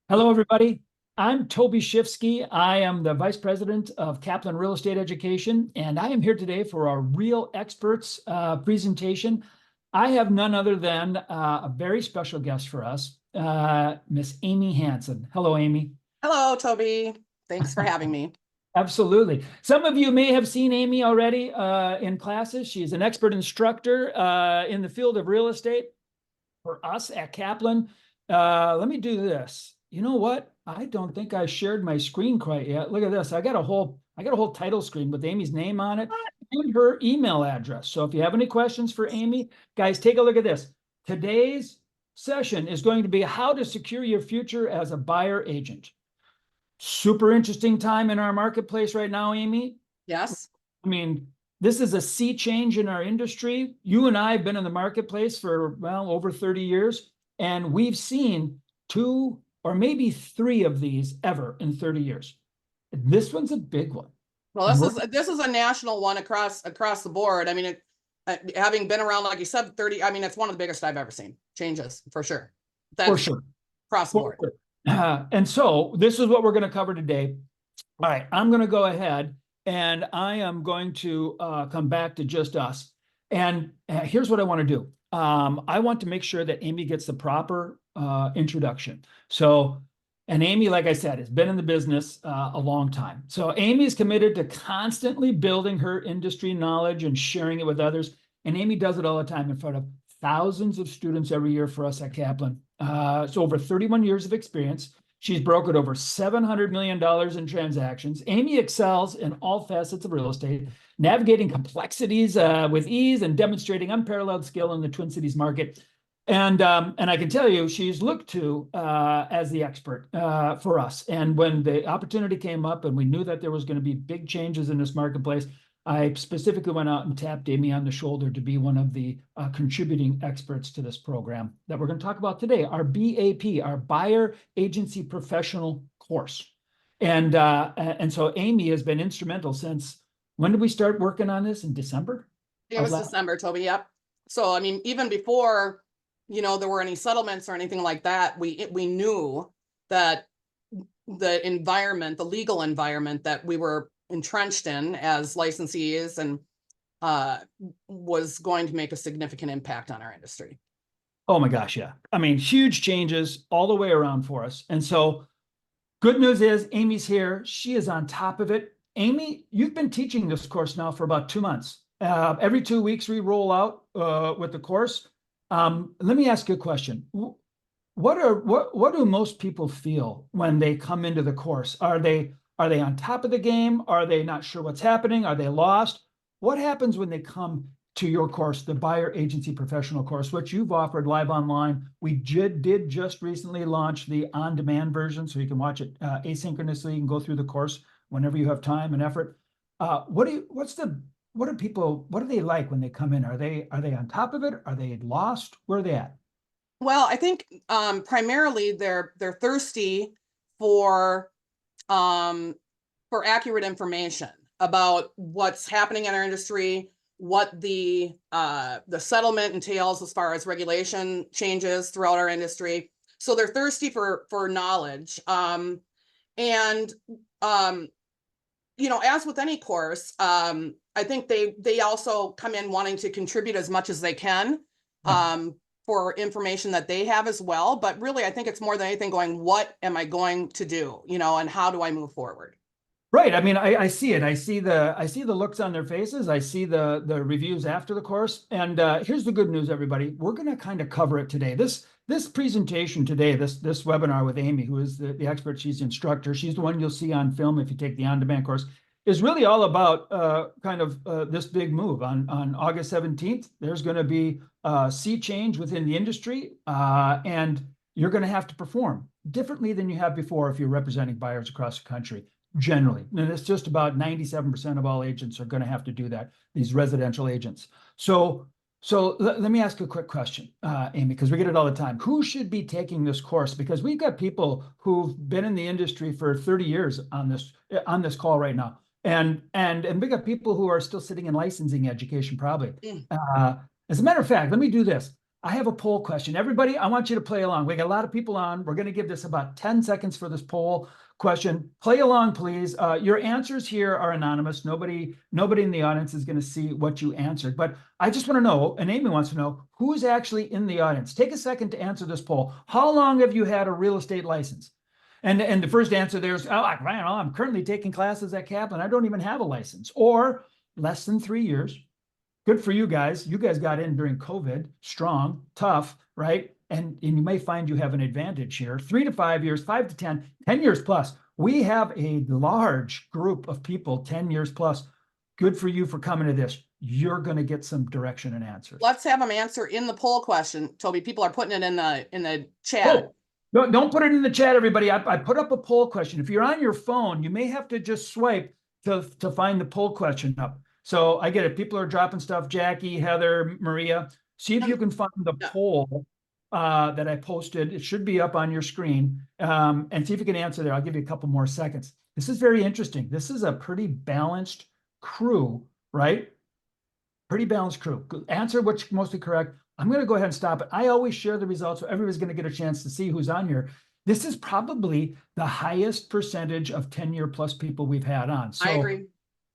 Hello, everybody. I'm Toby Shifsky. I am the Vice President of Kaplan Real Estate Education, and I am here today for our Real Experts presentation. I have none other than a very special guest for us, Miss Aimee Hanson. Hello, Aimee. Hello, Toby. Thanks for having me. Absolutely. Some of you may have seen Aimee already in classes. She is an expert instructor in the field of real estate for us at Kaplan. Let me do this. You know what? I don't think I shared my screen quite yet. Look at this. I got a whole title screen with Aimee's name on it and her email address. So if you have any questions for Aimee, guys, take a look at this. Today's session is going to be how to secure your future as a buyer agent. Super interesting time in our marketplace right now, Aimee. Yes. I mean, this is a sea change in our industry. You and I have been in the marketplace for, well, over 30 years, and we've seen two or maybe three of these ever in 30 years. This one's a big one. Well, this is a national one across the board. I mean, having been around, like you said, 30. I mean, it's one of the biggest I've ever seen. Changes for sure. For sure. Across the board. And so this is what we're going to cover today. All right, I'm going to go ahead and I am going to come back to just us. And here's what I want to do. I want to make sure that Aimee gets the proper introduction. So, and Aimee, like I said, has been in the business a long time. So Aimee is committed to constantly building her industry knowledge and sharing it with others. And Aimee does it all the time in front of thousands of students every year for us at Kaplan. So over 31 years of experience. She's brokered over $700 million in transactions. Aimee excels in all facets of real estate, navigating complexities with ease and demonstrating unparalleled skill in the Twin Cities market. And I can tell you, she's looked to as the expert for us. And when the opportunity came up and we knew that there was going to be big changes in this marketplace, I specifically went out and tapped Aimee on the shoulder to be one of the contributing experts to this program that we're going to talk about today, our BAP, our Buyer Agency Professional course. And so Aimee has been instrumental since, when did we start working on this? In December? It was December, Toby. Yep. So, I mean, even before, there were any settlements or anything like that, we knew that the environment, the legal environment that we were entrenched in as licensees and was going to make a significant impact on our industry. Oh my gosh, yeah. I mean, huge changes all the way around for us. And so good news is Aimee's here. She is on top of it. Aimee, you've been teaching this course now for about 2 months. Every 2 weeks we roll out with the course. Let me ask you a question. What do most people feel when they come into the course? Are they on top of the game? Are they not sure what's happening? Are they lost? What happens when they come to your course, the Buyer Agency Professional course, which you've offered live online? We did just recently launch the on-demand version, so you can watch it asynchronously. You can go through the course whenever you have time and effort. What are they like when they come in? Are they on top of it? Are they lost? Where are they at? Well, I think primarily they're thirsty for accurate information about what's happening in our industry, what the settlement entails as far as regulation changes throughout our industry. So they're thirsty for knowledge. As with any course, I think they also come in wanting to contribute as much as they can for information that they have as well. But really, I think it's more than anything going, what am I going to do, and how do I move forward? Right. I mean, I see it. I see the looks on their faces. I see the reviews after the course. And here's the good news, everybody. We're going to kind of cover it today. This presentation today, this webinar with Aimee, who is the expert. She's the instructor. She's the one you'll see on film if you take the on-demand course, is really all about this big move. On August 17th, there's going to be a sea change within the industry, and you're going to have to perform differently than you have before if you're representing buyers across the country. Generally, and it's just about 97% of all agents are going to have to do that, these residential agents. So let me ask a quick question, Aimee, because we get it all the time. Who should be taking this course? Because we've got people who've been in the industry for 30 years on this call right now. And we got people who are still sitting in licensing education, probably. As a matter of fact, let me do this. I have a poll question. Everybody, I want you to play along. We got a lot of people on. We're going to give this about 10 seconds for this poll question. Play along, please. Your answers here are anonymous. Nobody in the audience is going to see what you answered. But I just want to know, and Aimee wants to know, who's actually in the audience? Take a second to answer this poll. How long have you had a real estate license? And the first answer there is, oh, I'm currently taking classes at Kaplan. I don't even have a license. Or less than 3 years. Good for you guys. You guys got in during COVID, strong, tough, right? And you may find you have an advantage here. 3 to 5 years, 5 to 10, 10 years plus. We have a large group of people, 10 years plus. Good for you for coming to this. You're going to get some direction and answers. Let's have them answer in the poll question, Toby. People are putting it in the chat. Oh, don't put it in the chat, everybody. I put up a poll question. If you're on your phone, you may have to just swipe to find the poll question up. So I get it. People are dropping stuff. Jackie, Heather, Maria. See if you can find the poll that I posted. It should be up on your screen. And see if you can answer there. I'll give you a couple more seconds. This is very interesting. This is a pretty balanced crew, right? Pretty balanced crew. Answer what's mostly correct. I'm going to go ahead and stop it. I always share the results so everybody's going to get a chance to see who's on here. This is probably the highest percentage of 10-year plus people we've had on. So, I agree.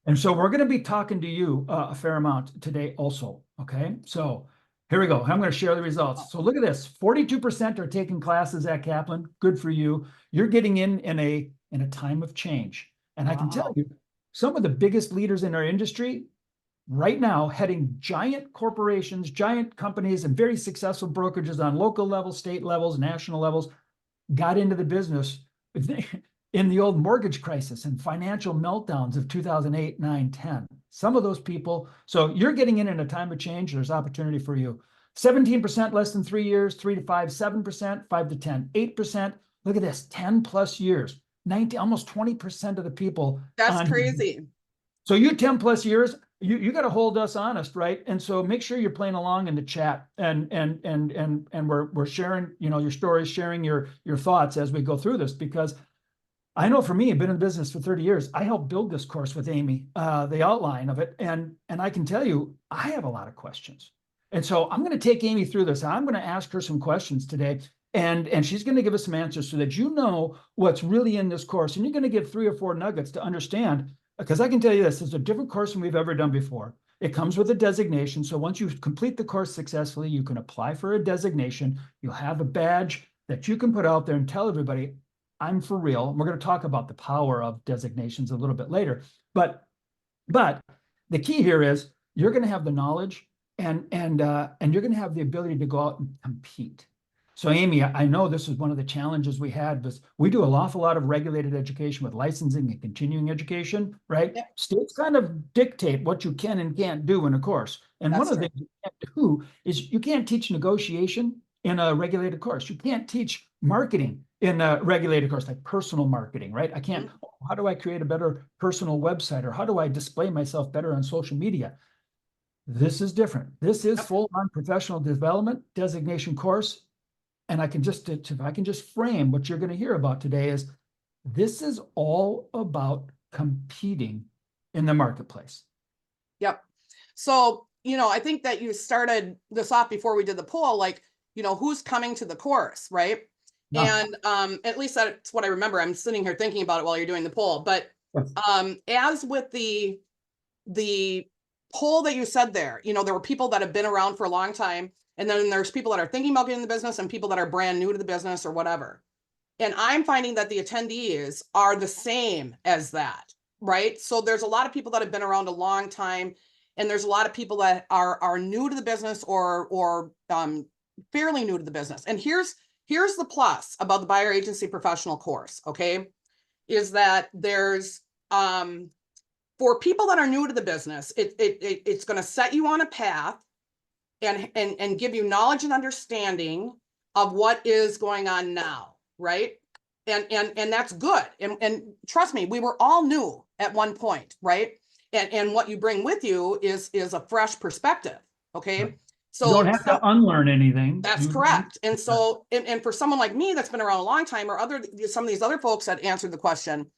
And so we're going to be talking to you a fair amount today also. Okay. So here we go. I'm going to share the results. So look at this. 42% are taking classes at Kaplan. Good for you. You're getting in a time of change. And I can tell you, some of the biggest leaders in our industry right now, heading giant corporations, giant companies, and very successful brokerages on local levels, state levels, national levels, got into the business in the old mortgage crisis and financial meltdowns of 2008, 9, 10. Some of those people, so you're getting in a time of change, there's opportunity for you. 17% less than 3 years, 3 to 5, 7%, 5 to 10, 8%. Look at this, 10 plus years, 19, almost 20% of the people. That's crazy. So you 10 plus years, you got to hold us honest, right? And so make sure you're playing along in the chat and we're sharing, your stories, sharing your thoughts as we go through this, because I know for me, I've been in business for 30 years. I helped build this course with Aimee, the outline of it. And I can tell you, I have a lot of questions. And so I'm going to take Aimee through this. I'm going to ask her some questions today, and she's going to give us some answers so that you know what's really in this course. And you're going to give 3 or 4 nuggets to understand, because I can tell you this is a different course than we've ever done before. It comes with a designation. So once you complete the course successfully, you can apply for a designation. You'll have a badge that you can put out there and tell everybody, I'm for real. We're going to talk about the power of designations a little bit later. But the key here is you're going to have the knowledge and you're going to have the ability to go out and compete. So Aimee, I know this is one of the challenges we had, was we do an awful lot of regulated education with licensing and continuing education, right? Yep. States kind of dictate what you can and can't do in a course. And one of the things you can't do is you can't teach negotiation in a regulated course. You can't teach marketing in a regulated course, like personal marketing, right? I can't, how do I create a better personal website, or how do I display myself better on social media? This is different. This is full-on professional development designation course. And I can just, if I can just frame what you're going to hear about today, is this is all about competing in the marketplace. Yep. So, I think that you started this off before we did the poll, like, who's coming to the course, right? Yeah. And at least that's what I remember. I'm sitting here thinking about it while you're doing the poll. But as with the poll that you said there, there were people that have been around for a long time. And then there's people that are thinking about getting in the business and people that are brand new to the business or whatever. And I'm finding that the attendees are the same as that, right? So there's a lot of people that have been around a long time, and there's a lot of people that are new to the business or fairly new to the business. And here's the plus about the buyer agency professional course, okay, is that there's for people that are new to the business, it's going to set you on a path and give you knowledge and understanding of what is going on now, right? And that's good. And trust me, we were all new at one point, right? And what you bring with you is a fresh perspective, okay? Right. So you don't have to unlearn anything. That's correct. And so, and for someone like me that's been around a long time, or some of these other folks that answered the question,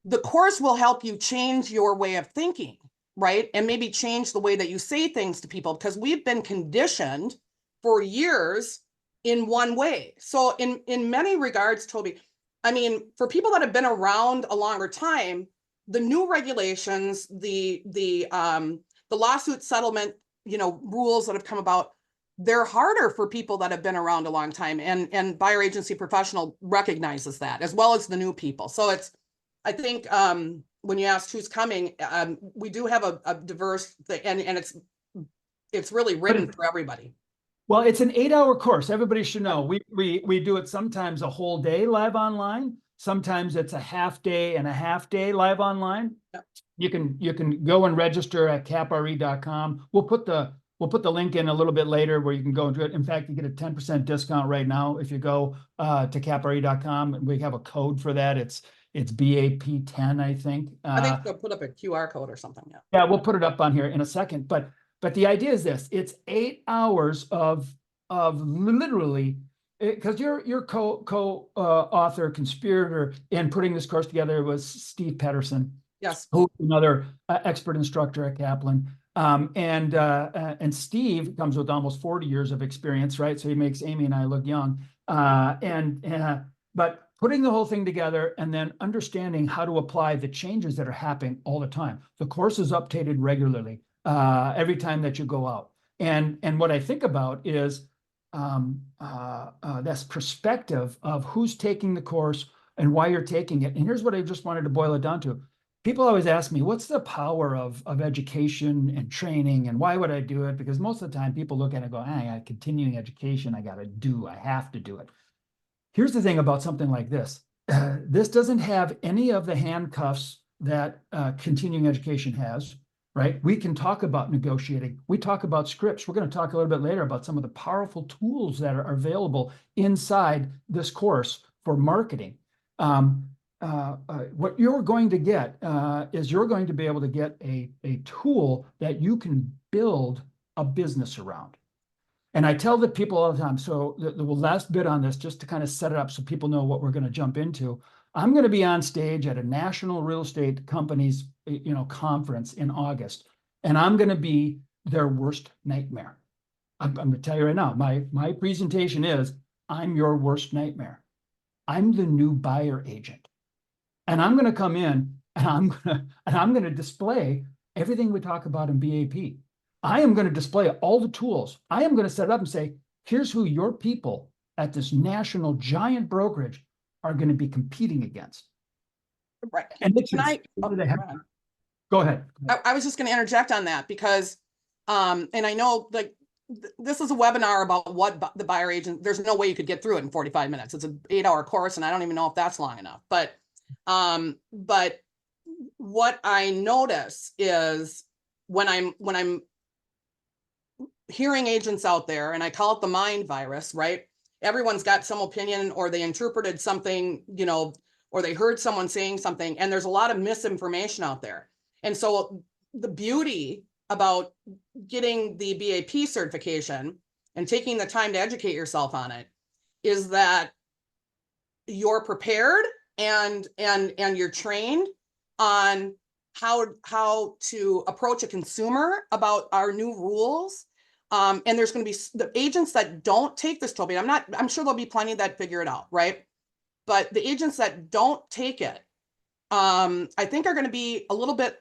the course will help you change your way of thinking, right? And maybe change the way that you say things to people, because we've been conditioned for years in one way. So in many regards, Toby, I mean, for people that have been around a longer time, the new regulations, the lawsuit settlement, rules that have come about, they're harder for people that have been around a long time, and buyer agency professional recognizes that, as well as the new people. So I think when you asked who's coming, we do have a diverse thing, and it's really written for everybody. Well, it's an 8-hour course. Everybody should know. We do it sometimes a whole day live online. Sometimes it's a half day and a half day live online. Yep. You can go and register at capre.com. We'll put the link in a little bit later where you can go and do it. In fact, you get a 10% discount right now if you go to capre.com. We have a code for that. It's BAP10, I think. I think they'll put up a QR code or something. Yeah. Yeah, we'll put it up on here in a second. But the idea is this: it's 8 hours of literally, because your co-author, conspirator in putting this course together was Steve Pedersen. Yes. Who's another expert instructor at Kaplan. And Steve comes with almost 40 years of experience, right? So he makes Aimee and I look young. But putting the whole thing together and then understanding how to apply the changes that are happening all the time. The course is updated regularly every time that you go out. And what I think about is this perspective of who's taking the course and why you're taking it. And here's what I just wanted to boil it down to. People always ask me, what's the power of education and training, and why would I do it? Because most of the time people look at it and go, I got continuing education, I have to do it. Here's the thing about something like this. This doesn't have any of the handcuffs that continuing education has, right? We can talk about negotiating. We talk about scripts. We're going to talk a little bit later about some of the powerful tools that are available inside this course for marketing. What you're going to get is you're going to be able to get a tool that you can build a business around. And I tell the people all the time, so the last bit on this, just to kind of set it up so people know what we're going to jump into. I'm going to be on stage at a national real estate companies, conference in August, and I'm going to be their worst nightmare. I'm going to tell you right now, my presentation is, I'm your worst nightmare. I'm the new buyer agent. And I'm going to come in and I'm going to display everything we talk about in BAP. I am going to display all the tools. I am going to set it up and say, here's who your people at this national giant brokerage are going to be competing against. Right. And go ahead. I was just going to interject on that because, and I know this is a webinar about what the buyer agent, there's no way you could get through it in 45 minutes. It's an 8-hour course and I don't even know if that's long enough, but what I notice is when I'm hearing agents out there, and I call it the mind virus, right? Everyone's got some opinion, or they interpreted something, or they heard someone saying something, and there's a lot of misinformation out there. And so the beauty about getting the BAP certification and taking the time to educate yourself on it is that you're prepared and you're trained on how to approach a consumer about our new rules. And there's going to be the agents that don't take this, Toby. I'm sure there'll be plenty that figure it out, right? But the agents that don't take it, I think are going to be a little bit,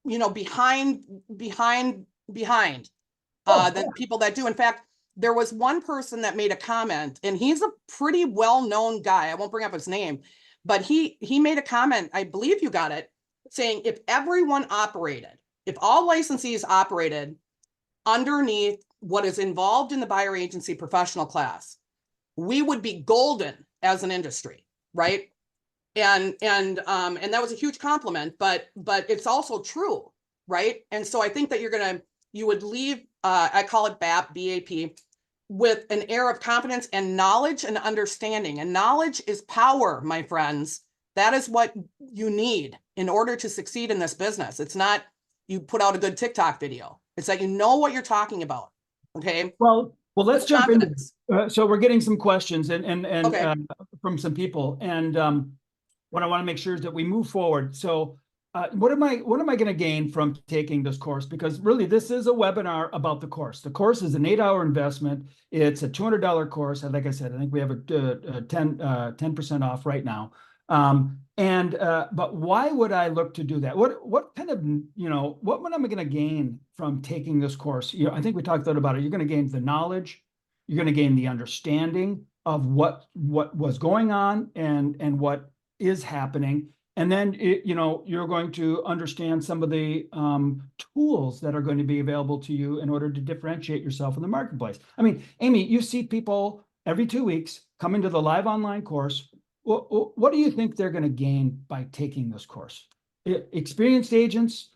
behind than people that do. In fact, there was one person that made a comment, and he's a pretty well-known guy. I won't bring up his name, but he made a comment, I believe you got it, saying if all licensees operated underneath what is involved in the buyer agency professional class, we would be golden as an industry, right? And that was a huge compliment, but it's also true, right? And so I think that you would leave, I call it BAP, with an air of confidence and knowledge and understanding. And knowledge is power, my friends. That is what you need in order to succeed in this business. It's not you put out a good TikTok video. It's that you know what you're talking about. Okay. Well, let's jump into so we're getting some questions okay. From some people, and what I want to make sure is that we move forward. So what am I going to gain from taking this course? Because really, this is a webinar about the course. The course is an 8-hour investment. It's a $200 course. And like I said, I think we have a 10% off right now. But why would I look to do that? What kind of, what am I going to gain from taking this course? I think we talked about it. You're going to gain the knowledge. You're going to gain the understanding of what was going on and what is happening. And then, you're going to understand some of the tools that are going to be available to you in order to differentiate yourself in the marketplace. I mean, Aimee, you see people every 2 weeks come into the live online course. What do you think they're going to gain by taking this course? Experienced agents,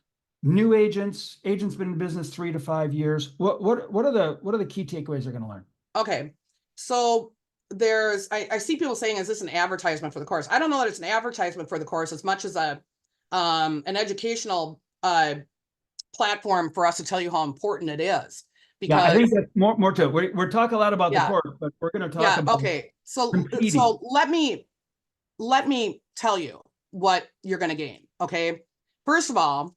new agents, agents been in business 3 to 5 years. What are the key takeaways they're going to learn? Okay, so I see people saying, is this an advertisement for the course? I don't know that it's an advertisement for the course as much as an educational platform for us to tell you how important it is. Because I think that's more to it. We're talking a lot about the course, but we're going to talk about okay. So competing. let me tell you what you're going to gain. Okay, first of all,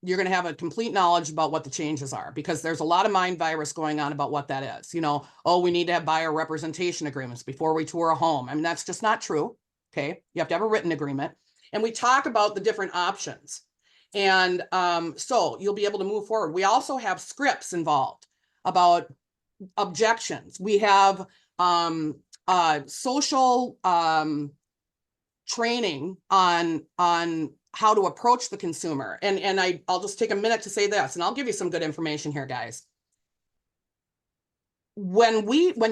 you're going to have a complete knowledge about what the changes are, because there's a lot of mind virus going on about what that is. Oh, we need to have buyer representation agreements before we tour a home. I mean, that's just not true. Okay. You have to have a written agreement. And we talk about the different options. And so you'll be able to move forward. We also have scripts involved about objections. We have social training on how to approach the consumer. And I'll just take a minute to say this, and I'll give you some good information here, guys. When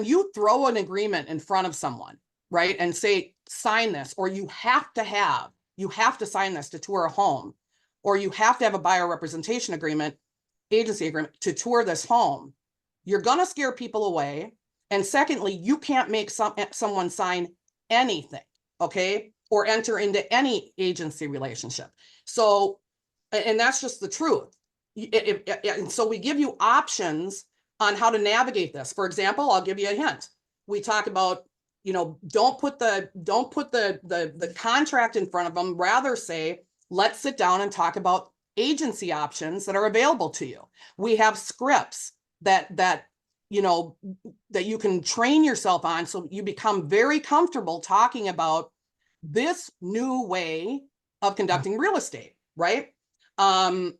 you throw an agreement in front of someone, right, and say, sign this, or you have to sign this to tour a home, or you have to have a buyer representation agreement, agency agreement to tour this home, you're going to scare people away. And secondly, you can't make someone sign anything, okay, or enter into any agency relationship. So, and that's just the truth. And so we give you options on how to navigate this. For example, I'll give you a hint. We talk about, don't put the contract in front of them. Rather say, let's sit down and talk about agency options that are available to you. We have scripts that you can train yourself on, so you become very comfortable talking about this new way of conducting real estate, right?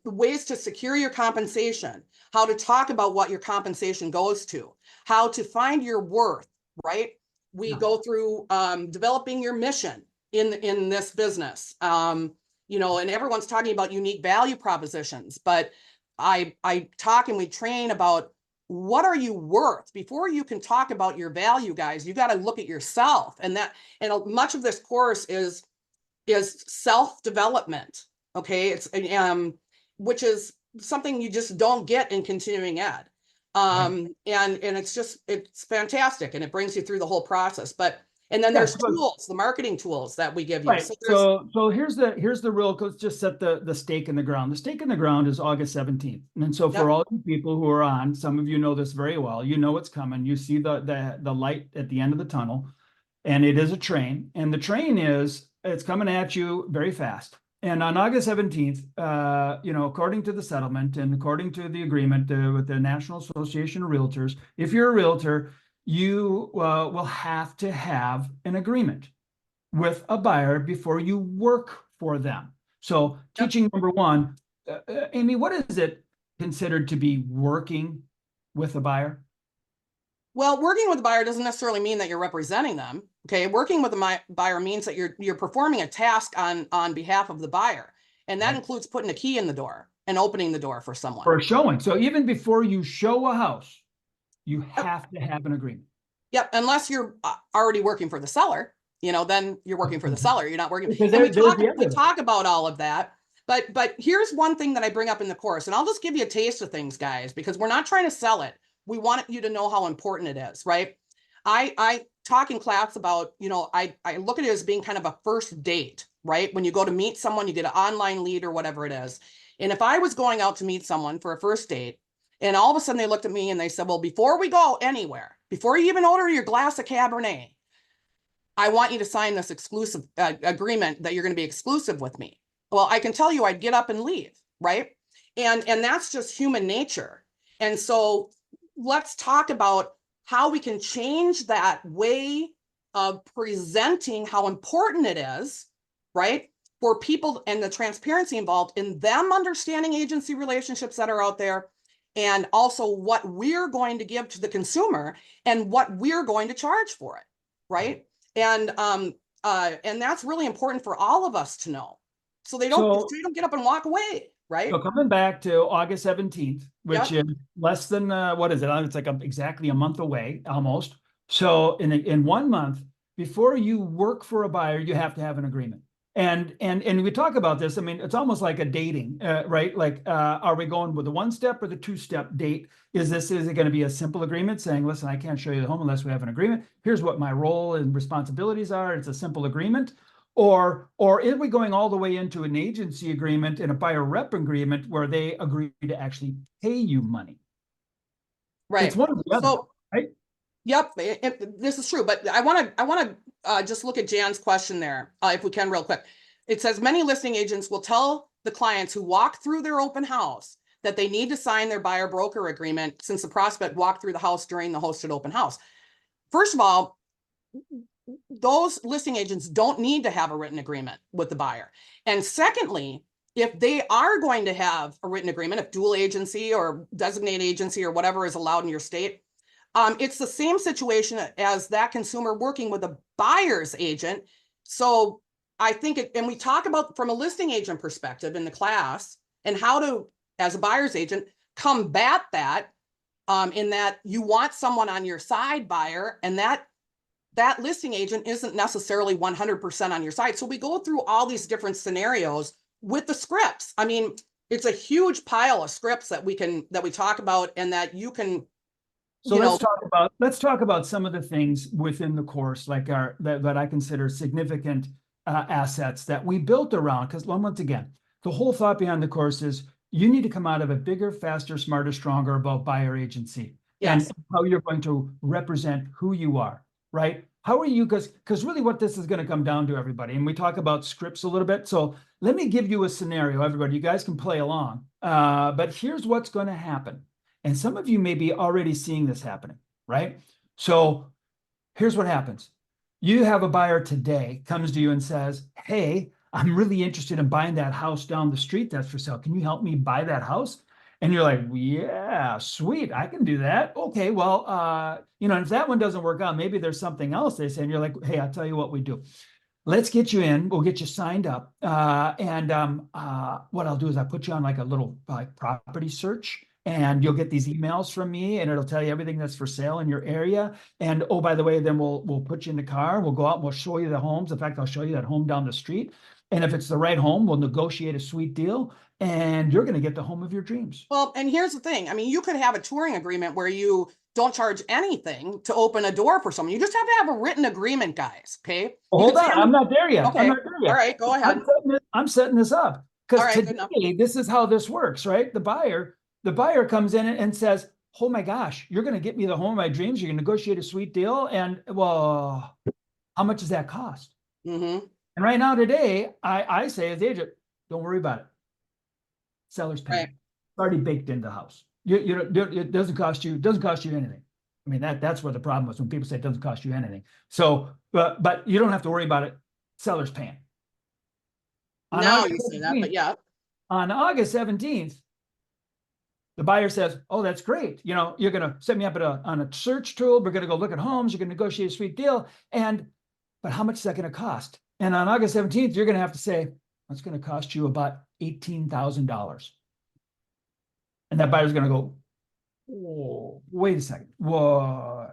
Ways to secure your compensation, how to talk about what your compensation goes to, how to find your worth, right? We go through developing your mission in this business, and everyone's talking about unique value propositions, but I talk and we train about what are you worth before you can talk about your value, guys. You got to look at yourself, and much of this course is self-development. Okay, it's which is something you just don't get in continuing ed. And it's fantastic, and it brings you through the whole process. And then there's tools, the marketing tools that we give you. Right. So here's the real, let's just set the stake in the ground. The stake in the ground is August 17th. And so for all you people who are on, some of you know this very well, you know what's coming. You see the light at the end of the tunnel, and it is a train. And the train it's coming at you very fast. And on August 17th, according to the settlement and according to the agreement with the National Association of Realtors, if you're a realtor, you will have to have an agreement with a buyer before you work for them. So teaching number one, Aimee, what is it considered to be working with a buyer? Well, working with a buyer doesn't necessarily mean that you're representing them. Okay, working with a buyer means that you're performing a task on behalf of the buyer, and that includes putting a key in the door and opening the door for someone. For showing. So even before you show a house, you have to have an agreement. Yep, unless you're already working for the seller, then you're working for the seller. You're not working. Because we talk about all of that. But here's one thing that I bring up in the course, and I'll just give you a taste of things, guys, because we're not trying to sell it. We want you to know how important it is, right? I talk in class about, I look at it as being kind of a first date, right? When you go to meet someone, you get an online lead or whatever it is. And if I was going out to meet someone for a first date, and all of a sudden they looked at me and they said, well, before we go anywhere, before you even order your glass of Cabernet, I want you to sign this exclusive agreement that you're going to be exclusive with me. well, I can tell you I'd get up and leave, right? And that's just human nature. And so let's talk about how we can change that way of presenting how important it is, right? For people and the transparency involved in them understanding agency relationships that are out there, and also what we're going to give to the consumer and what we're going to charge for it, right? And that's really important for all of us to know. So they don't get up and walk away, right? So coming back to August 17th, which Yep. is less than, what is it? It's like exactly a month away, almost. So in 1 month, before you work for a buyer, you have to have an agreement. And we talk about this. I mean, it's almost like a dating, right? Like, are we going with the 1-step or the 2-step date? Is it going to be a simple agreement saying, listen, I can't show you the home unless we have an agreement. Here's what my role and responsibilities are. It's a simple agreement. Or are we going all the way into an agency agreement and a buyer rep agreement where they agree to actually pay you money? Right. It's one or the other, right? Yep, this is true, but I want to just look at Jan's question there, if we can, real quick. It says many listing agents will tell the clients who walk through their open house that they need to sign their buyer broker agreement since the prospect walked through the house during the hosted open house. First of all, those listing agents don't need to have a written agreement with the buyer. And secondly, if they are going to have a written agreement, if dual agency or designated agency or whatever is allowed in your state, it's the same situation as that consumer working with a buyer's agent. So I think and we talk about from a listing agent perspective in the class and how to, as a buyer's agent, combat that, in that you want someone on your side, buyer, and that listing agent isn't necessarily 100% on your side. So we go through all these different scenarios with the scripts. I mean, it's a huge pile of scripts that we talk about and that you can. So let's talk about some of the things within the course, like that I consider significant assets that we built around. Because once again, the whole thought behind the course is you need to come out of it bigger, faster, smarter, stronger about buyer agency. Yes. And how you're going to represent who you are, right? How are you? Because really what this is going to come down to, everybody, and we talk about scripts a little bit. So let me give you a scenario, everybody. You guys can play along. But here's what's going to happen. And some of you may be already seeing this happening, right? So here's what happens. You have a buyer today comes to you and says, hey, I'm really interested in buying that house down the street that's for sale. Can you help me buy that house? And you're like, yeah, sweet, I can do that. Okay, well, if that one doesn't work out, maybe there's something else they say. And you're like, hey, I'll tell you what we do. Let's get you in. We'll get you signed up. What I'll do is I put you on like a little property search. And you'll get these emails from me, and it'll tell you everything that's for sale in your area. And oh, by the way, then we'll put you in the car. We'll go out and we'll show you the homes. In fact, I'll show you that home down the street. And if it's the right home, we'll negotiate a sweet deal, and you're going to get the home of your dreams. Well, and here's the thing. I mean, you could have a touring agreement where you don't charge anything to open a door for someone. You just have to have a written agreement, guys. Okay. Well, hold on. I'm not there yet. Okay. I'm not there yet. All right. Go ahead. I'm setting this up because right, today this is how this works, right? The buyer comes in and says, oh my gosh, you're going to get me the home of my dreams. You're going to negotiate a sweet deal. And well, how much does that cost? Mm-hmm. And right now today, I say as agent, don't worry about it. Seller's paying. Right. It's already baked into the house. It doesn't cost you anything. I mean, that's where the problem is when people say it doesn't cost you anything. So, but you don't have to worry about it. Seller's paying. Now you say that, but yeah. On August 17th, the buyer says, oh, that's great. You're going to set me up on a search tool. We're going to go look at homes. You're going to negotiate a sweet deal. But how much is that going to cost? And on August 17th, you're going to have to say, that's going to cost you about $18,000. And that buyer's going to go, whoa, wait a second. Whoa,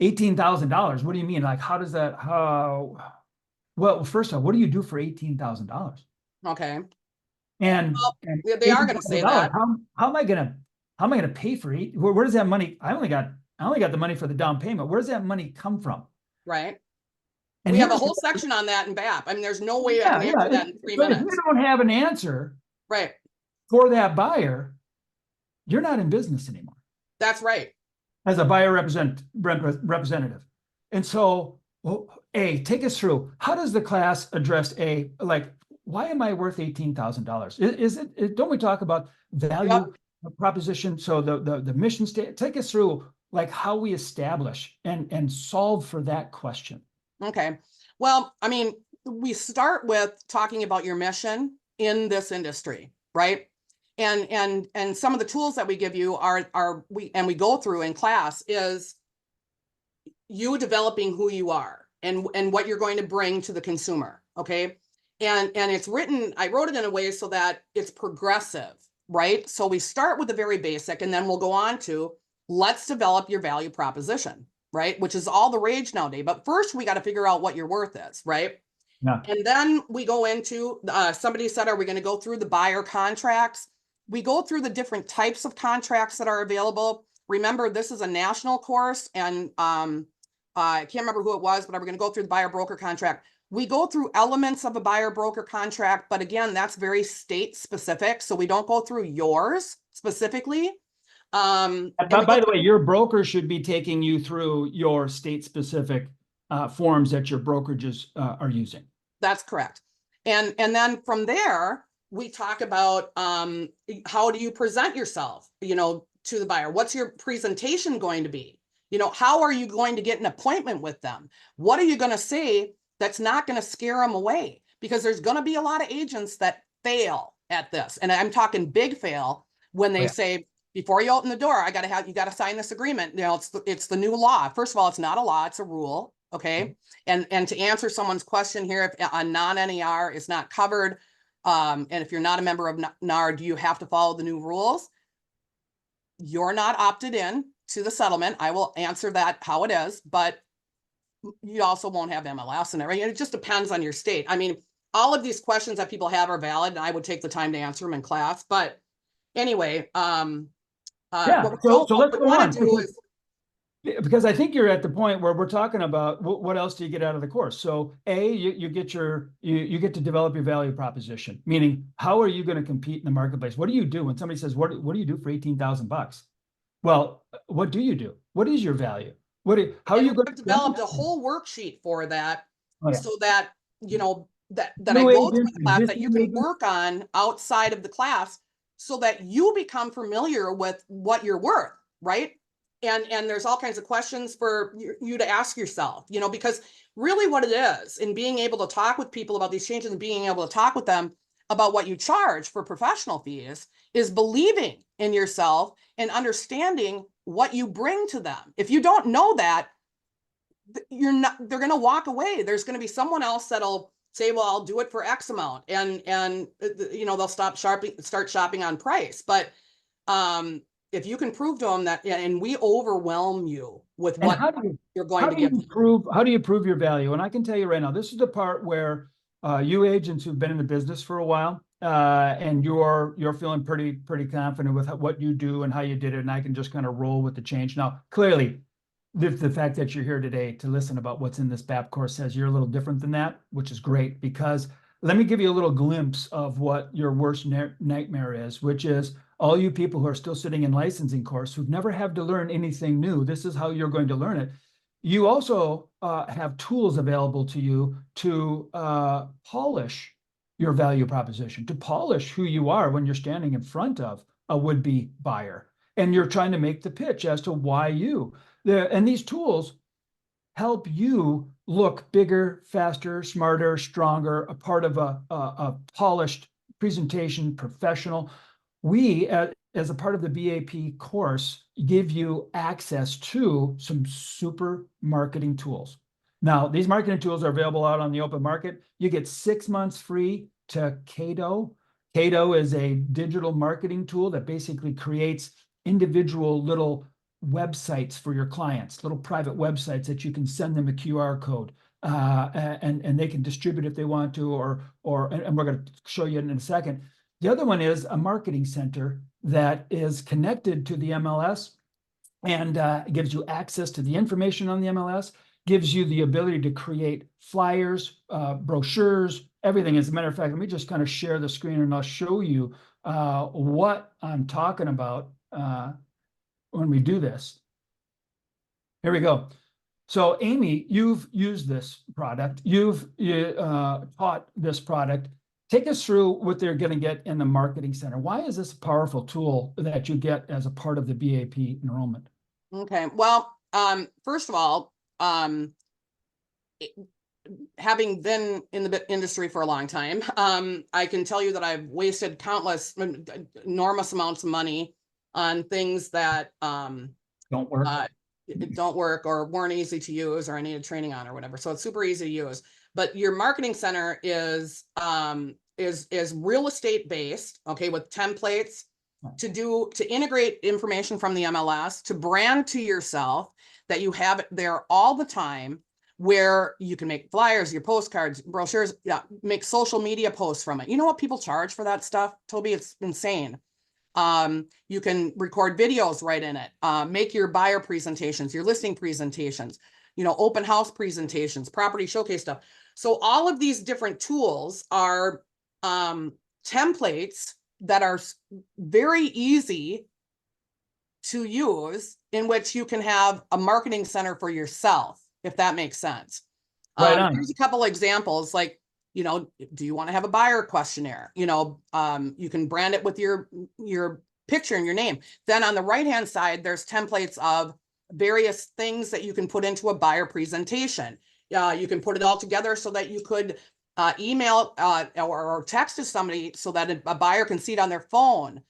$18,000. What do you mean? Like, how does that, well, first of all, what do you do for $18,000? Okay. And they are going to say that. How am I going to pay for it? Where does that money? I only got the money for the down payment. Where does that money come from? Right. And we have a whole section on that in BAP. I mean, there's no way I can answer that in 3 minutes. If you don't have an answer, right, for that buyer, you're not in business anymore. That's right. As a buyer representative. And so, take us through, how does the class address why am I worth $18,000? Don't we talk about value Yep. proposition? So the mission state, take us through like how we establish and solve for that question. Okay. Well, I mean, we start with talking about your mission in this industry, right? And some of the tools that we give you we go through in class is you developing who you are and what you're going to bring to the consumer. Okay. And it's written, I wrote it in a way so that it's progressive, right? So we start with the very basic, and then we'll go on to let's develop your value proposition, right? Which is all the rage nowadays. But first we got to figure out what your worth is, right? Yeah. And then we go into, somebody said, are we going to go through the buyer contracts? We go through the different types of contracts that are available. Remember, this is a national course, and I can't remember who it was, but we're going to go through the buyer broker contract. We go through elements of a buyer broker contract, but again, that's very state specific. So we don't go through yours specifically. By the way, your broker should be taking you through your state specific forms that your brokerages are using. That's correct. And then from there, we talk about how do you present yourself, to the buyer? What's your presentation going to be? How are you going to get an appointment with them? What are you going to say that's not going to scare them away? Because there's going to be a lot of agents that fail at this. And I'm talking big fail when they say, before you open the door, you got to sign this agreement. It's the new law. First of all, it's not a law, it's a rule. Okay. And to answer someone's question here, if a non-NAR is not covered, and if you're not a member of NAR, do you have to follow the new rules? You're not opted in to the settlement. I will answer that how it is, but you also won't have MLS and everything. It just depends on your state. I mean, all of these questions that people have are valid, and I would take the time to answer them in class. But anyway, So let's go on. Because I think you're at the point where we're talking about what else do you get out of the course. So you get to develop your value proposition, meaning how are you going to compete in the marketplace? What do you do when somebody says, what do you do for $18,000? Well, what do you do? What is your value? How are you going to develop a whole worksheet for that? So that, that I New go through agents, the class that you existing can agents. work on outside of the class so that you become familiar with what you're worth, right? And there's all kinds of questions for you to ask yourself, because really what it is in being able to talk with people about these changes and being able to talk with them about what you charge for professional fees is believing in yourself and understanding what you bring to them. If you don't know that, they're going to walk away. There's going to be someone else that'll say, well, I'll do it for X amount. And they'll start shopping on price. But if you can prove to them that, and we overwhelm you with what you're going to give them. How do you prove your value? And I can tell you right now, this is the part where you agents who've been in the business for a while, and you're feeling pretty confident with what you do and how you did it, and I can just kind of roll with the change. Now, clearly, the fact that you're here today to listen about what's in this BAP course says you're a little different than that, which is great, because let me give you a little glimpse of what your worst nightmare is, which is all you people who are still sitting in licensing course who've never had to learn anything new. This is how you're going to learn it. You also have tools available to you to polish your value proposition, to polish who you are when you're standing in front of a would-be buyer and you're trying to make the pitch as to why you. And these tools help you look bigger, faster, smarter, stronger, a part of a polished presentation, professional. We, as a part of the BAP course, give you access to some super marketing tools. Now, these marketing tools are available out on the open market. You get 6 months free to Cato. Cato is a digital marketing tool that basically creates individual little websites for your clients, little private websites that you can send them a QR code, and they can distribute if they want to, and we're going to show you in a second. The other one is a marketing center that is connected to the MLS and gives you access to the information on the MLS, gives you the ability to create flyers, brochures, everything. As a matter of fact, let me just kind of share the screen and I'll show you what I'm talking about when we do this. Here we go. So Aimee, you've used this product. You've taught this product. Take us through what they're going to get in the marketing center. Why is this a powerful tool that you get as a part of the BAP enrollment? Okay, well, first of all, having been in the industry for a long time, I can tell you that I've wasted countless, enormous amounts of money on things that Don't work. don't work or weren't easy to use or I needed training on or whatever. So it's super easy to use. But your marketing center is real estate based, okay, with templates to integrate information from the MLS, to brand to yourself, that you have it there all the time, where you can make flyers, your postcards, brochures, yeah, make social media posts from it. You know what people charge for that stuff, Toby? It's insane. You can record videos right in it, make your buyer presentations, your listing presentations, open house presentations, property showcase stuff. So all of these different tools are templates that are very easy to use, in which you can have a marketing center for yourself, if that makes sense. Right on. Here's a couple of examples, like, do you want to have a buyer questionnaire? You can brand it with your picture and your name. Then on the right-hand side, there's templates of various things that you can put into a buyer presentation. You can put it all together so that you could email or text to somebody so that a buyer can see it on their phone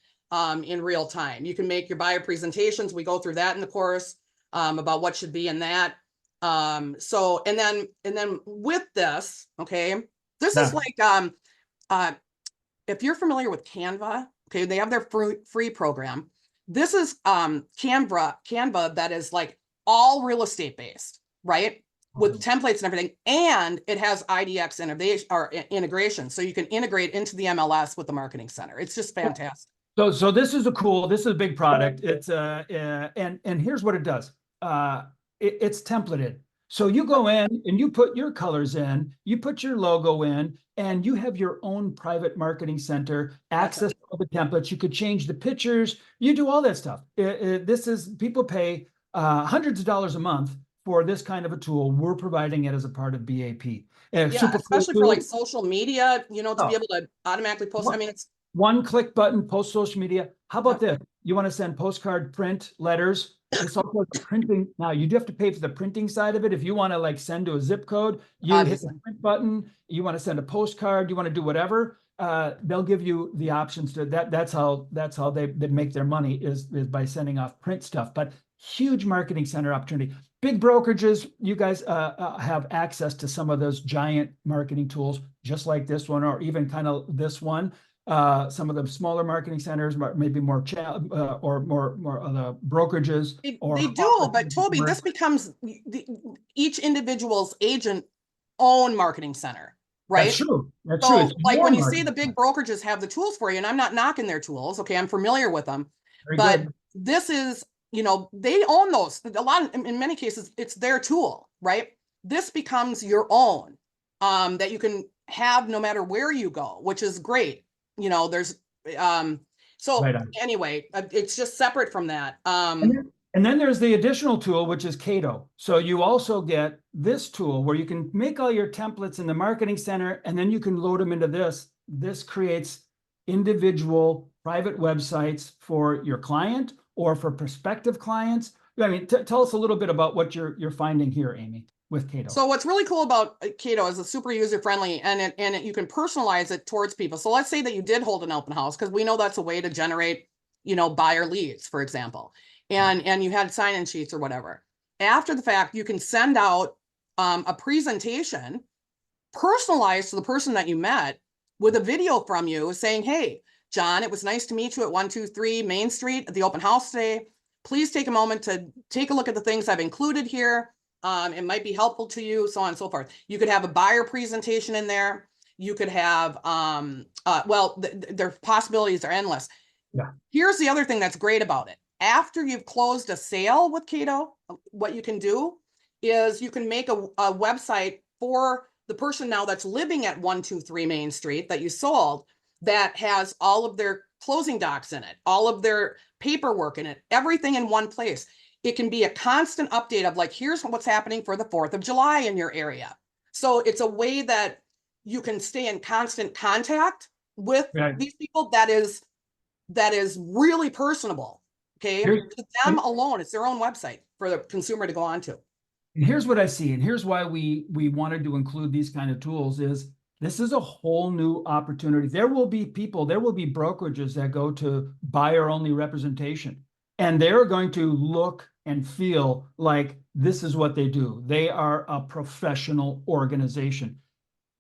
in real time. You can make your buyer presentations. We go through that in the course about what should be in that. So, and then with this, okay, this is like, if you're familiar with Canva, okay, they have their free program. This is Canva that is like all real estate based, right? With templates and everything, and it has IDX integration, so you can integrate into the MLS with the marketing center. It's just fantastic. So this is a big product. It's and here's what it does. It's templated. So you go in and you put your colors in, you put your logo in, and you have your own private marketing center, access to all the templates. You could change the pictures. You do all that stuff. People pay hundreds of dollars a month for this kind of a tool. We're providing it as a part of BAP. Yeah, especially for like social media, to be able to automatically post. I mean, it's one-click button, post social media. How about this? You want to send postcard, print, letters. It's also printing. Now you do have to pay for the printing side of it. If you want to like send to a zip code, you hit the print button. You want to send a postcard, you want to do whatever. They'll give you the options to that. That's how they make their money is by sending off print stuff. But huge marketing center opportunity. Big brokerages, you guys have access to some of those giant marketing tools, just like this one, or even kind of this one. Some of the smaller marketing centers, maybe more or more the brokerages. They do, but Toby, this becomes each individual's agent own marketing center, right? That's true. That's so, true. Like when you say the big brokerages have the tools for you, and I'm not knocking their tools, okay, I'm familiar with them, but this is, they own those. In many cases, it's their tool, right? This becomes your own, that you can have no matter where you go, which is great. There's anyway, it's just separate from that. And then there's the additional tool, which is Cato. So you also get this tool where you can make all your templates in the marketing center, and then you can load them into this. This creates individual private websites for your client or for prospective clients. I mean, tell us a little bit about what you're finding here, Aimee, with Cato. So what's really cool about Cato is it's super user-friendly, and you can personalize it towards people. So let's say that you did hold an open house, because we know that's a way to generate, buyer leads, for example, and you had sign-in sheets or whatever. After the fact, you can send out a presentation personalized to the person that you met with a video from you saying, hey, John, it was nice to meet you at 123 Main Street at the open house today. Please take a moment to take a look at the things I've included here. It might be helpful to you, so on and so forth. You could have a buyer presentation in there. You could have, their possibilities are endless. Yeah. Here's the other thing that's great about it. After you've closed a sale with Cato, what you can do is you can make a website for the person now that's living at 123 Main Street that you sold, that has all of their closing docs in it, all of their paperwork in it, everything in one place. It can be a constant update of like, here's what's happening for the 4th of July in your area. So it's a way that you can stay in constant contact with Right. these people, that is really personable. Okay. Here's, To them alone, it's their own website for the consumer to go on to. and here's what I see, and here's why we wanted to include these kind of tools is this is a whole new opportunity. There will be people, there will be brokerages that go to buyer only representation, and they're going to look and feel like this is what they do. They are a professional organization.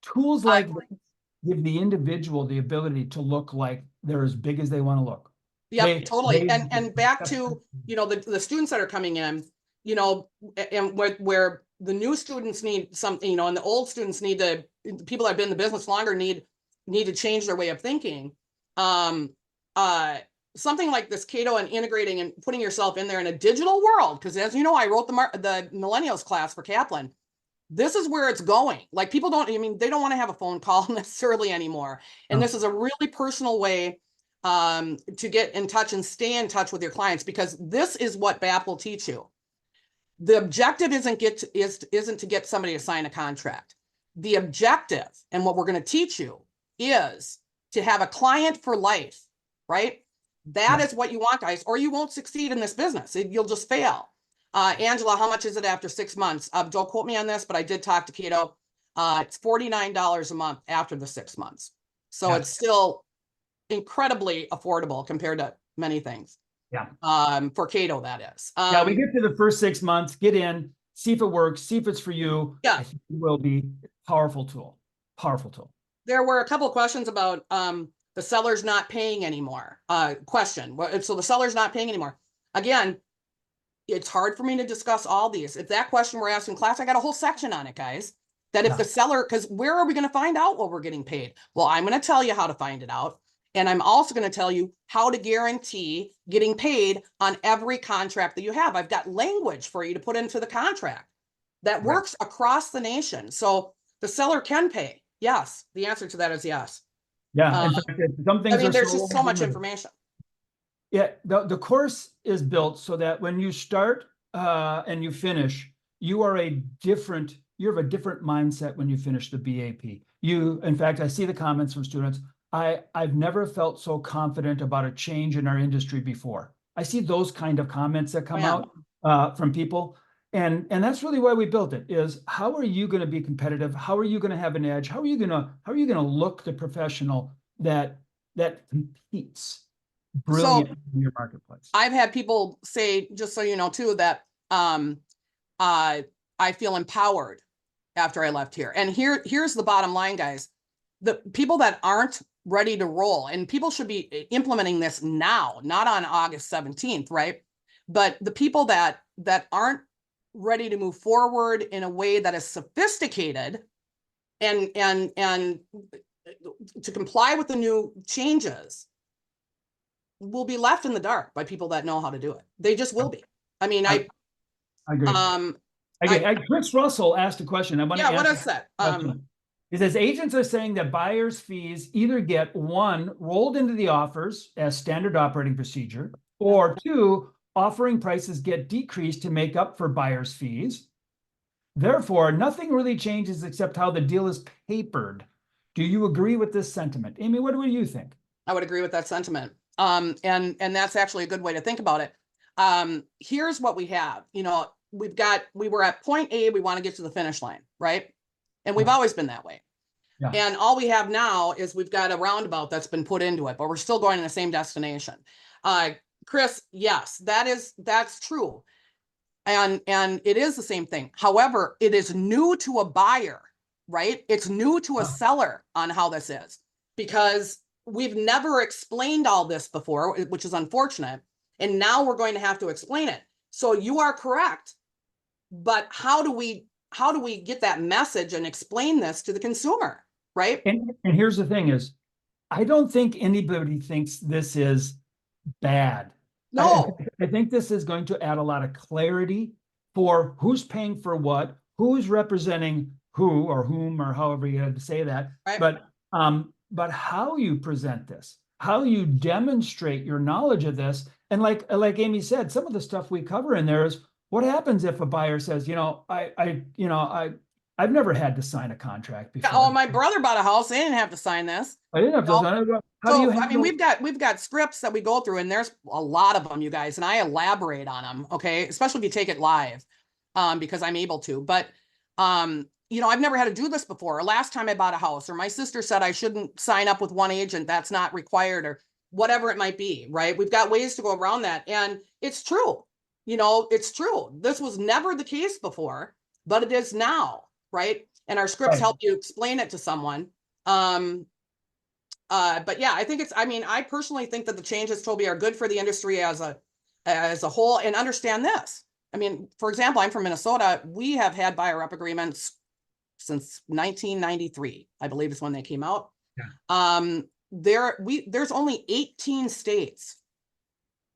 Tools like this give the individual the ability to look like they're as big as they want to look. Yep, totally. And back to, the students that are coming in, and where the new students need something, and the old students need to, the people that have been in the business longer need to change their way of thinking. Something like this Cato and integrating and putting yourself in there in a digital world, because as you know, I wrote the millennials class for Kaplan. This is where it's going. Like, people they don't want to have a phone call necessarily anymore. And this is a really personal way to get in touch and stay in touch with your clients, because this is what BAP will teach you. The objective isn't to get somebody to sign a contract. The objective, and what we're going to teach you, is to have a client for life, right? That is what you want, guys, or you won't succeed in this business. You'll just fail. Angela, how much is it after 6 months? Don't quote me on this, but I did talk to Cato. It's $49 a month after the 6 months. So it's still incredibly affordable compared to many things. Yeah. For Cato, that is. Yeah, we get to the first 6 months, get in, see if it works, see if it's for you. Yeah. I think it will be a powerful tool. Powerful tool. There were a couple of questions about the seller's not paying anymore. Question. So the seller's not paying anymore. Again, it's hard for me to discuss all these. If that question we're asking in class, I got a whole section on it, guys. That if the seller, because where are we going to find out what we're getting paid? Well, I'm going to tell you how to find it out. And I'm also going to tell you how to guarantee getting paid on every contract that you have. I've got language for you to put into the contract that works across the nation. So the seller can pay. Yes. The answer to that is yes. Yeah. In fact, some things there's just so much information. Yeah. The course is built so that when you start and you finish, you have a different mindset when you finish the BAP. In fact, I see the comments from students. I've never felt so confident about a change in our industry before. I see those kind of comments that come out from people. And that's really why we built it, is how are you going to be competitive? How are you going to have an edge? How are you going to look the professional that competes brilliant in your marketplace? I've had people say, just so you know too, that I feel empowered after I left here. And here's the bottom line, guys. The people that aren't ready to roll, and people should be implementing this now, not on August 17th, right? But the people that aren't ready to move forward in a way that is sophisticated and to comply with the new changes will be left in the dark by people that know how to do it. They just will be. I mean, I agree. Chris Russell asked a question. What is that? He says agents are saying that buyers' fees either get, 1, rolled into the offers as standard operating procedure, or 2, offering prices get decreased to make up for buyers' fees. Therefore, nothing really changes except how the deal is papered. Do you agree with this sentiment? Aimee, what do you think? I would agree with that sentiment. And that's actually a good way to think about it. Here's what we have. We were at point A, we want to get to the finish line, right? And we've always been that way. Yeah. And all we have now is we've got a roundabout that's been put into it, but we're still going in the same destination. Chris, yes, that's true. And it is the same thing. However, it is new to a buyer, right? It's new to a seller on how this is, because we've never explained all this before, which is unfortunate. And now we're going to have to explain it. So you are correct. But how do we get that message and explain this to the consumer, right? And here's the thing is, I don't think anybody thinks this is bad. No. I think this is going to add a lot of clarity for who's paying for what, who's representing who or whom, or however you had to say that. Right. But how you present this, how you demonstrate your knowledge of this. And like Aimee said, some of the stuff we cover in there is, what happens if a buyer says, I I've never had to sign a contract before. Oh, my brother bought a house. They didn't have to sign this. I didn't have to sign it. How do you So, I mean, handle? we've got scripts that we go through, and there's a lot of them, you guys, and I elaborate on them, okay? Especially if you take it live, because I'm able to. But, you know, I've never had to do this before. Last time I bought a house, or my sister said I shouldn't sign up with one agent, that's not required, or whatever it might be, right? We've got ways to go around that, and it's true. You know, it's true. This was never the case before, but it is now, right? And our scripts Right. help you explain it to someone. But yeah, I think it's, I mean, I personally think that the changes, Toby, are good for the industry as a whole. And understand this. I mean, for example, I'm from Minnesota. We have had buyer rep agreements since 1993, I believe is when they came out. Yeah. There's only 18 states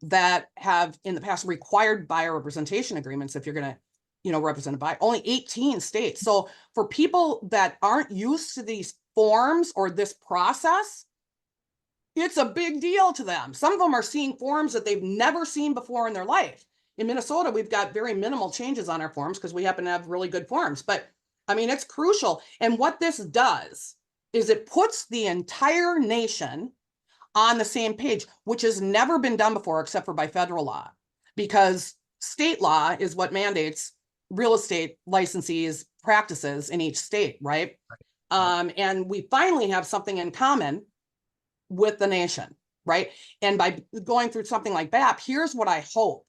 that have in the past required buyer representation agreements if you're going to, you know, represent a buyer. Only 18 states. So for people that aren't used to these forms or this process, it's a big deal to them. Some of them are seeing forms that they've never seen before in their life. In Minnesota, we've got very minimal changes on our forms because we happen to have really good forms. But I mean, it's crucial. And what this does is it puts the entire nation on the same page, which has never been done before except for by federal law, because state law is what mandates real estate licensees practices in each state, right? And we finally have something in common with the nation, right? And by going through something like BAP, here's what I hope,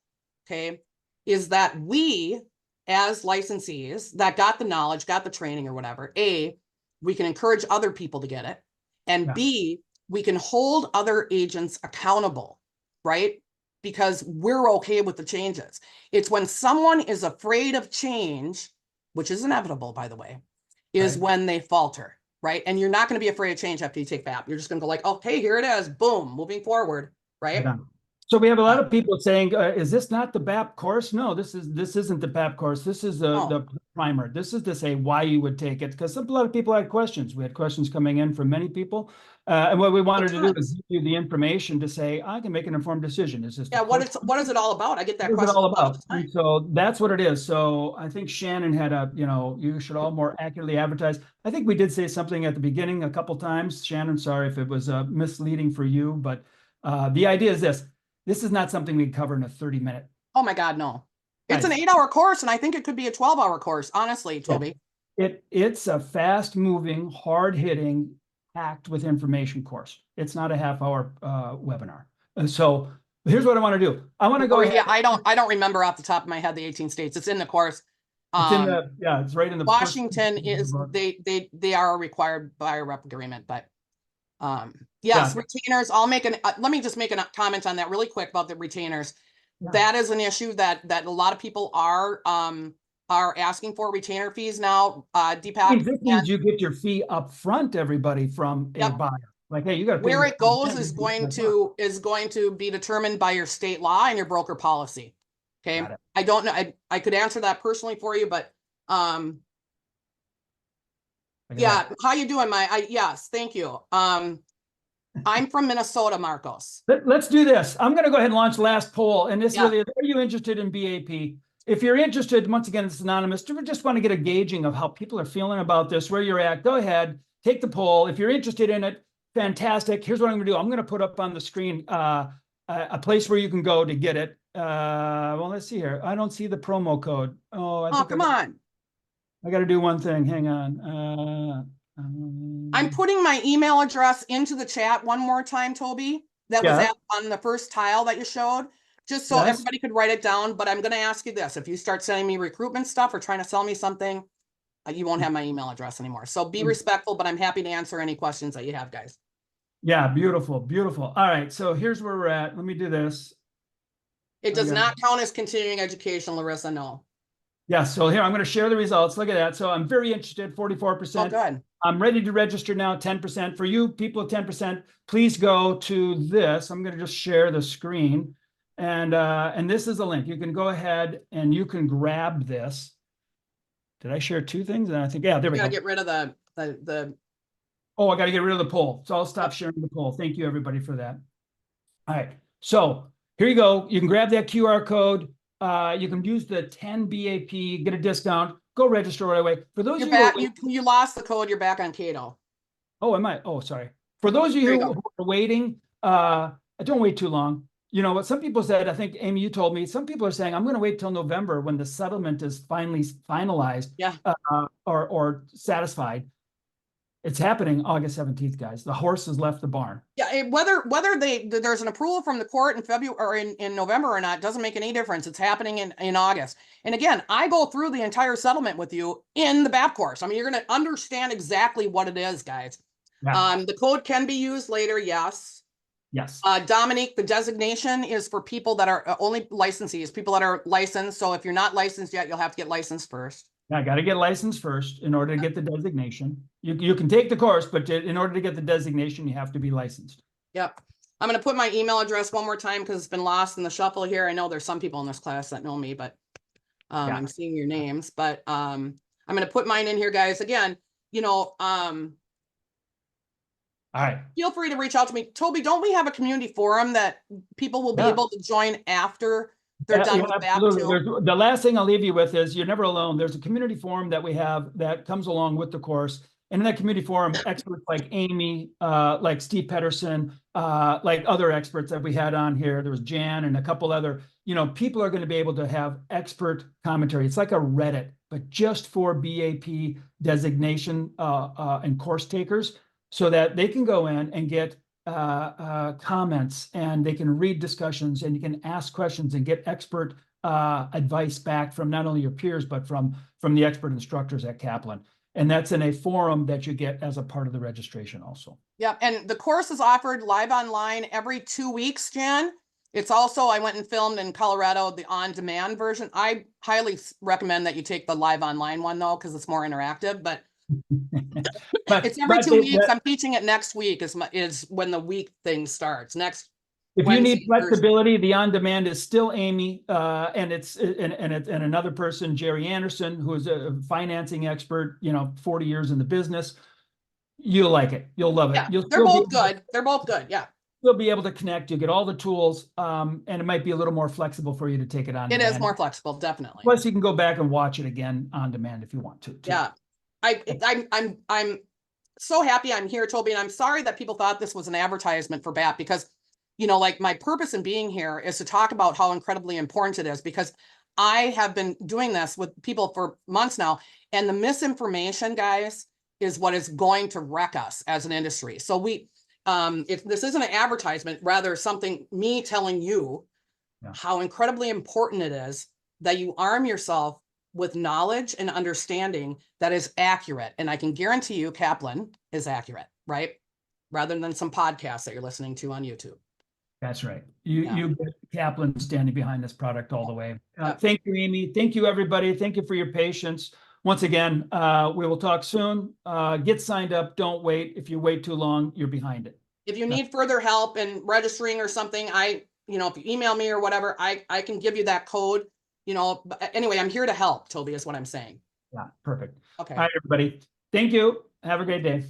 okay, is that we as licensees that got the knowledge, got the training or whatever, A, we can encourage other people to get it, and Yeah. B, we can hold other agents accountable, right? Because we're okay with the changes. It's when someone is afraid of change, which is inevitable, by the way, is Right. when they falter, right? And you're not going to be afraid of change after you take BAP. You're just going to go like, oh, hey, here it is. Boom, moving forward, right? Yeah. So we have a lot of people saying, is this not the BAP course? No, this isn't the BAP course. This is Oh, the primer. This is to say why you would take it, because a lot of people had questions. We had questions coming in from many people. And what we wanted to do is tons. give you the information to say, I can make an informed decision. Is this the Yeah, course? what is it all about? I get that What is it question all all the about? time. And so that's what it is. So I think Shannon had you should all more accurately advertise. I think we did say something at the beginning a couple times. Shannon, sorry if it was misleading for you, but the idea is this. This is not something we cover in a 30-minute. Oh my God, no. It's an Guys, 8-hour course, and I think it could be a 12-hour course, honestly, yeah, Toby. it's a fast-moving, hard-hitting, packed with information course. It's not a half-hour webinar. So here's what I want to do. I want to go ahead. Yeah, I don't remember off the top of my head the 18 states. It's in the course. It's in it's right in the first. Washington is they are a required buyer rep agreement, but yes, Yeah. retainers. I'll make an let me just make a comment on that really quick about the retainers. Yeah. That is an issue that a lot of people are asking for retainer fees now. Deepak, This means you get your fee up front, everybody, from a yep. buyer. Like, hey, you got to pay Where me it goes 20%, is you going to be determined by your state law and your broker policy. Okay. Got it. I don't know. I could answer that personally for you, but yeah. How you doing, yes, thank you. I'm from Minnesota, Marcos. Let's do this. I'm going to go ahead and launch the last poll. And this Yeah. really is, are you interested in BAP? If you're interested, once again, it's anonymous. Do we just want to get a gauging of how people are feeling about this, where you're at? Go ahead, take the poll. If you're interested in it, fantastic. Here's what I'm going to do. I'm going to put up on the screen a place where you can go to get it. Well, let's see here. I don't see the promo code. Oh, Come on. I got to do one thing. Hang on. I'm putting my email address into the chat one more time, Toby. That was on the first tile that you showed, just so everybody could write it down. But I'm going to ask you this. If you start sending me recruitment stuff or trying to sell me something, you won't have my email address anymore. So be respectful, but I'm happy to answer any questions that you have, guys. Yeah, beautiful, beautiful. All right, so here's where we're at. Let me do this. It does not count as continuing education, Larissa, no. Yeah, so here, I'm going to share the results. Look at that. So I'm very interested, 44%. Oh, good. I'm ready to register now, 10%. For you people, 10%, please go to this. I'm going to just share the screen. And this is a link. You can go ahead and you can grab this. Did I share two things? And I think, yeah, there we go. Get rid of the Oh, I got to get rid of the poll. So I'll stop sharing the poll. Thank you, everybody, for that. All right. So here you go. You can grab that QR code. You can use the 10 BAP, get a discount. go register right away. For those You're of you who are back, you lost the code, you're back on Cato. oh, am I? Oh, sorry. For those of There you you who go. are waiting, don't wait too long. You know what some people said, I think, Aimee, you told me, some people are saying, I'm going to wait till November when the settlement is finally finalized Yeah. or satisfied. It's happening August 17th, guys. The horse has left the barn. Yeah, whether there's an approval from the court in February or in November or not doesn't make any difference. It's happening in August. And again, I go through the entire settlement with you in the BAP course. I mean, you're going to understand exactly what it is, guys. Yeah. The code can be used later, yes. Yes. Dominique, the designation is for people that are only licensees, people that are licensed. So if you're not licensed yet, you'll have to get licensed first. I got to get licensed first in order to get the designation. You can take the course, but in order to get the designation, you have to be licensed. Yep. I'm going to put my email address one more time because it's been lost in the shuffle here. I know there's some people in this class that know me, but Yeah. I'm seeing your names. But I'm going to put mine in here, guys. Again, you know, All right. feel free to reach out to me. Toby, don't we have a community forum that people will be Yeah. able to join after they're done with BAP Absolutely. too? The last thing I'll leave you with is you're never alone. There's a community forum that we have that comes along with the course. And in that community forum, experts like Aimee, like Steve Pedersen, like other experts that we had on here, there was Jan and a couple other, you know, people are going to be able to have expert commentary. It's like a Reddit, but just for BAP designation and course takers, so that they can go in and get comments, and they can read discussions, and you can ask questions and get expert advice back from not only your peers, but from the expert instructors at Kaplan. And that's in a forum that you get as a part of the registration also. Yeah, and the course is offered live online every 2 weeks, Jan. It's also, I went and filmed in Colorado, the on-demand version. I highly recommend that you take the live online one though, because it's more interactive, but it's every 2 weeks. I'm teaching it next week is when the week thing starts. Next If Wednesday, you need flexibility, the on-demand is still Aimee, and it's another person, Jerry Anderson, who is a financing expert, you know, 40 years in the business. You'll like it. You'll love it. Yeah, they're both good. They're both good. Yeah. You'll be able to connect. You get all the tools, and it might be a little more flexible for you to take it on demand. It is more flexible, definitely. Plus, you can go back and watch it again on demand if you want to. Too. Yeah, I'm so happy I'm here, Toby, and I'm sorry that people thought this was an advertisement for BAP, because, you know, like, my purpose in being here is to talk about how incredibly important it is, because I have been doing this with people for months now, and the misinformation, guys, is what is going to wreck us as an industry. So if this isn't an advertisement, rather something me telling you how incredibly important it is that you arm yourself with knowledge and understanding that is accurate. And I can guarantee you Kaplan is accurate, right? Rather than some podcasts that you're listening to on YouTube. That's right. You get Kaplan standing behind this product all the way. Thank you, Aimee. Thank you, everybody. Thank you for your patience. Once again, we will talk soon. Get signed up. Don't wait. If you wait too long, you're behind it. If you need further help in registering or something, if you email me or whatever, I can give you that code, you know. But anyway, I'm here to help, Toby, is what I'm saying. Yeah, perfect. Okay. All right, everybody. Thank you. Have a great day.